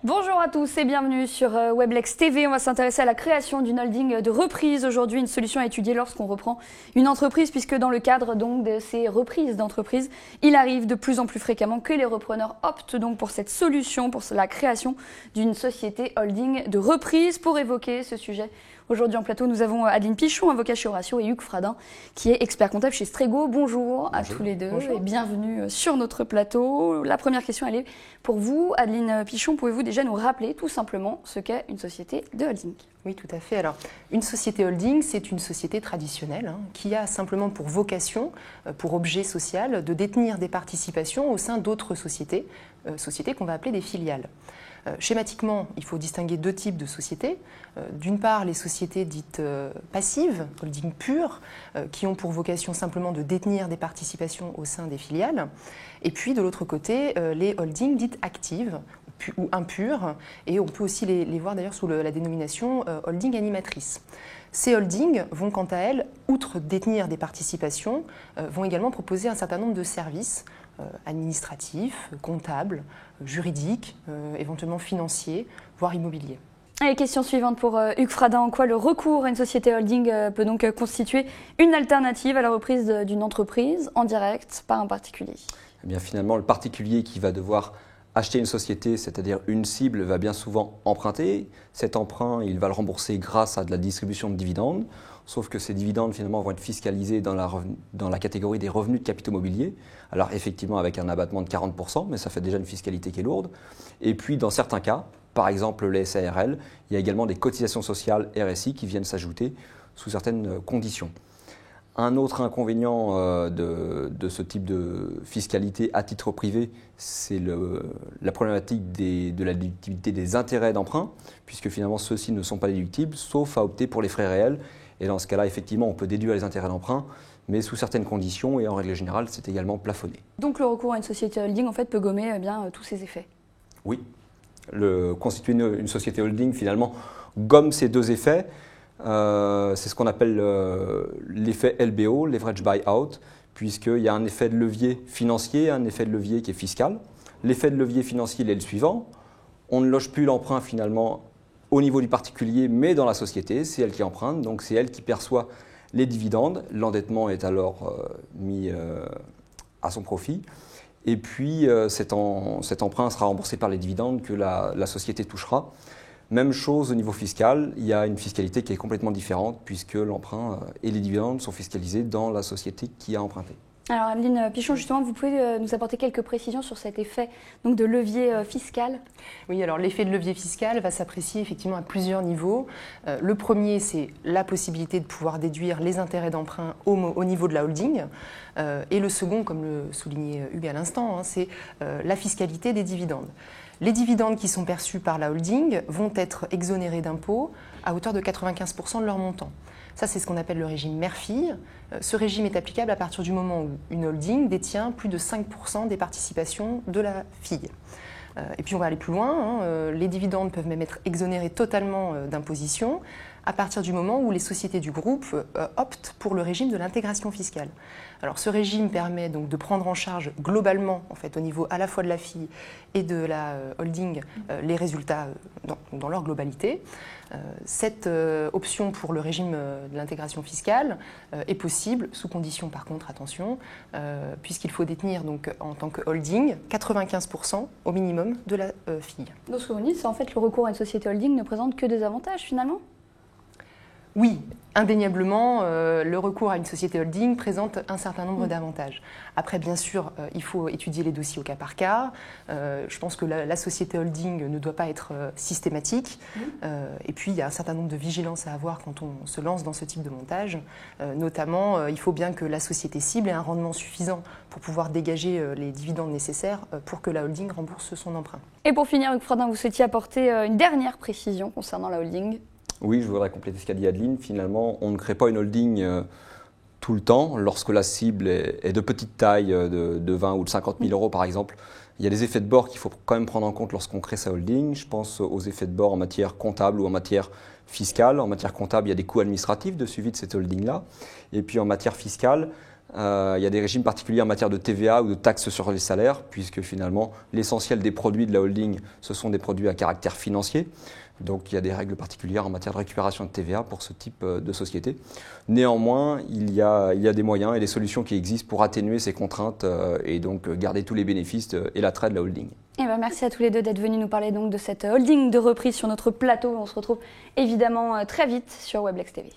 Bonjour à tous et bienvenue sur Weblex TV. On va s'intéresser à la création d'une holding de reprise. Aujourd'hui, une solution à étudier lorsqu'on reprend une entreprise, puisque dans le cadre donc de ces reprises d'entreprise, il arrive de plus en plus fréquemment que les repreneurs optent donc pour cette solution, pour la création d'une société holding de reprise. Pour évoquer ce sujet, aujourd'hui en plateau, nous avons Adeline Pichon, avocat chez Horatio, et Hugues Fradin, qui est expert comptable chez Strego. Bonjour à tous les deux. Bonjour. Et bienvenue sur notre plateau. La première question, elle est pour vous. Adeline Pichon, pouvez-vous déjà nous rappeler tout simplement ce qu'est une société de holding? Oui, tout à fait. Alors, une société holding, c'est une société traditionnelle qui a simplement pour vocation, pour objet social, de détenir des participations au sein d'autres sociétés, sociétés qu'on va appeler des filiales. Schématiquement, il faut distinguer deux types de sociétés. D'une part, les sociétés dites passives, holding pures, qui ont pour vocation simplement de détenir des participations au sein des filiales. Et puis, de l'autre côté, les holdings dites actives ou impures, et on peut aussi les voir d'ailleurs sous la dénomination holding animatrice. Ces holdings vont quant à elles, outre détenir des participations, vont également proposer un certain nombre de services administratifs, comptables, juridiques, éventuellement financiers, voire immobiliers. Et question suivante pour Hugues Fradin. En quoi le recours à une société holding peut donc constituer une alternative à la reprise d'une entreprise en direct par un particulier? Eh bien, finalement, le particulier qui va devoir acheter une société, c'est-à-dire une cible, va bien souvent emprunter. Cet emprunt, il va le rembourser grâce à de la distribution de dividendes, sauf que ces dividendes finalement vont être fiscalisés dans la catégorie des revenus de capitaux mobiliers. Alors effectivement avec un abattement de 40%, mais ça fait déjà une fiscalité qui est lourde. Et puis dans certains cas, par exemple les SARL, il y a également des cotisations sociales RSI qui viennent s'ajouter sous certaines conditions. Un autre inconvénient de ce type de fiscalité à titre privé, c'est la problématique de la déductibilité des intérêts d'emprunt, puisque finalement ceux-ci ne sont pas déductibles, sauf à opter pour les frais réels. Et dans ce cas-là, effectivement, on peut déduire les intérêts d'emprunt, mais sous certaines conditions, et en règle générale, c'est également plafonné. Donc le recours à une société holding en fait, peut gommer tous ces effets? Oui. Constituer une société holding, finalement, gomme ces deux effets. C'est ce qu'on appelle l'effet LBO, leverage buyout, puisqu'il y a un effet de levier financier, un effet de levier qui est fiscal. L'effet de levier financier il est le suivant: on ne loge plus l'emprunt finalement au niveau du particulier, mais dans la société, c'est elle qui emprunte, donc c'est elle qui perçoit les dividendes. L'endettement est alors mis à son profit. Et puis cet emprunt sera remboursé par les dividendes que la société touchera. Même chose au niveau fiscal, il y a une fiscalité qui est complètement différente puisque l'emprunt et les dividendes sont fiscalisés dans la société qui a emprunté. Alors Adeline Pichon, justement, vous pouvez nous apporter quelques précisions sur cet effet donc, de levier fiscal? Oui, alors l'effet de levier fiscal va s'apprécier effectivement à plusieurs niveaux. Le premier, c'est la possibilité de pouvoir déduire les intérêts d'emprunt au niveau de la holding. Et le second, comme le soulignait Hugues à l'instant, c'est la fiscalité des dividendes. Les dividendes qui sont perçus par la holding vont être exonérés d'impôts à hauteur de 95% de leur montant. Ça, c'est ce qu'on appelle le régime mère-fille. Ce régime est applicable à partir du moment où une holding détient plus de 5% des participations de la fille. Et puis on va aller plus loin, les dividendes peuvent même être exonérés totalement d'imposition à partir du moment où les sociétés du groupe optent pour le régime de l'intégration fiscale. Alors ce régime permet donc de prendre en charge globalement, en fait, au niveau à la fois de la fille et de la holding, les résultats dans leur globalité. Cette option pour le régime de l'intégration fiscale est possible, sous condition par contre, attention, puisqu'il faut détenir donc, en tant que holding 95% au minimum de la fille. Donc ce que vous dites, c'est en fait le recours à une société holding ne présente que des avantages finalement? Oui, indéniablement, le recours à une société holding présente un certain nombre d'avantages. Après, bien sûr, il faut étudier les dossiers au cas par cas. Je pense que la société holding ne doit pas être systématique. Et puis, il y a un certain nombre de vigilances à avoir quand on se lance dans ce type de montage. Notamment, il faut bien que la société cible ait un rendement suffisant pour pouvoir dégager les dividendes nécessaires pour que la holding rembourse son emprunt. Et pour finir, Hugues Fradin, vous souhaitiez apporter une dernière précision concernant la holding? Oui, je voudrais compléter ce qu'a dit Adeline. Finalement, on ne crée pas une holding tout le temps. Lorsque la cible est de petite taille, de 20 ou de 50 000 euros par exemple, il y a des effets de bord qu'il faut quand même prendre en compte lorsqu'on crée sa holding. Je pense aux effets de bord en matière comptable ou en matière fiscale. En matière comptable, il y a des coûts administratifs de suivi de cette holding-là. Et puis en matière fiscale, Il y a des régimes particuliers en matière de TVA ou de taxes sur les salaires, puisque finalement, l'essentiel des produits de la holding, ce sont des produits à caractère financier. Donc il y a des règles particulières en matière de récupération de TVA pour ce type de société. Néanmoins, il y a des moyens et des solutions qui existent pour atténuer ces contraintes et donc garder tous les bénéfices et l'attrait de la holding. Merci à tous les deux d'être venus nous parler donc de cette holding de reprise sur notre plateau. On se retrouve évidemment très vite sur Weblex TV.